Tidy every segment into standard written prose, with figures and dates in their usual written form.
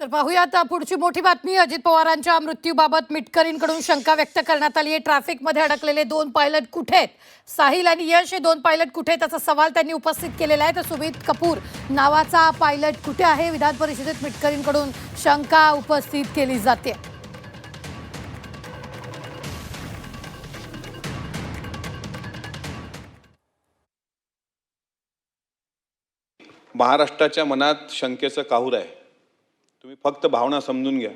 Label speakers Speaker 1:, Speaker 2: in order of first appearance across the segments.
Speaker 1: तर पाहूयात पुढची मोठी बातमी। अजित पवारांच्या मृत्यूबाबत मिटकरींकडून शंका व्यक्त करण्यात आली आहे। ट्रॅफिकमध्ये अडकलेले 2 पायलट कुठे आहेत? साहिल आणि यश हे 2 पायलट कुठे आहेत असा सवाल त्यांनी उपस्थित केलेला आहे। तर सुमित कपूर नावाचा पायलट कुठे आहे? विधान परिषदेत मिटकरींकडून शंका उपस्थित केली जाते।
Speaker 2: महाराष्ट्राच्या मनात शंकेचं काहूर आहे। तुम्ही फक्त भावना समजून घ्या।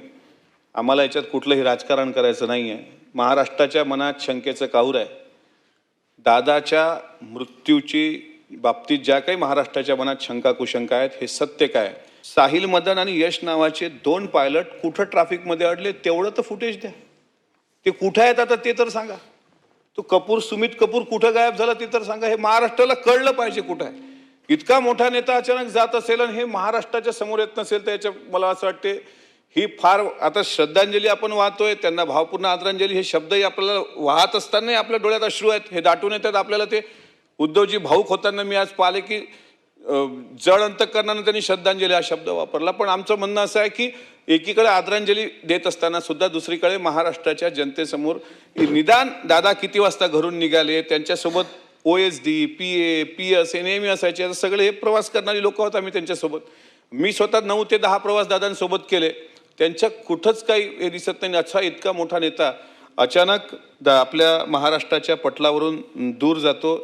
Speaker 2: आम्हाला याच्यात कुठलंही राजकारण करायचं नाही आहे। महाराष्ट्राच्या मनात शंकेचं काहूर आहे। दादाच्या मृत्यूची बाबतीत ज्या काही महाराष्ट्राच्या मनात शंका कुशंका आहेत हे सत्य काय? साहिल मदन आणि यश नावाचे 2 पायलट कुठं ट्रॅफिकमध्ये अडले तेवढं तर फुटेज द्या। ते कुठे आहेत आता ते तर सांगा। तो कपूर सुमित कपूर कुठं गायब झाला ते तर सांगा। हे महाराष्ट्राला कळलं पाहिजे कुठं आहे। इतका मोठा नेता अचानक जात असेल आणि हे महाराष्ट्राच्या समोर येत नसेल तर याच्या मला असं वाटते ही फार आता श्रद्धांजली आपण वाहतोय त्यांना भावपूर्ण आदरांजली हे शब्दही आपल्याला वाहत असतानाही आपल्या डोळ्यात अश्रू आहेत हे दाटून येतात आपल्याला। ते उद्धवजी भाऊक होताना मी आज पाहिले की जड अंतःकरणाने त्यांनी श्रद्धांजली हा शब्द वापरला। पण आमचं म्हणणं असं आहे की एकीकडे आदरांजली देत असताना सुद्धा दुसरीकडे महाराष्ट्राच्या जनतेसमोर निदान दादा किती वाजता घरून निघाले त्यांच्यासोबत OSD PA PS हे नेहमी असायचे। सगळे हे प्रवास करणारी लोक होते आम्ही त्यांच्यासोबत। मी स्वतः 9 ते 10 प्रवास दादांसोबत केले। त्यांच्या कुठंच काही हे दिसत नाही। असा इतका मोठा नेता अचानक आपल्या महाराष्ट्राच्या पटलावरून दूर जातो।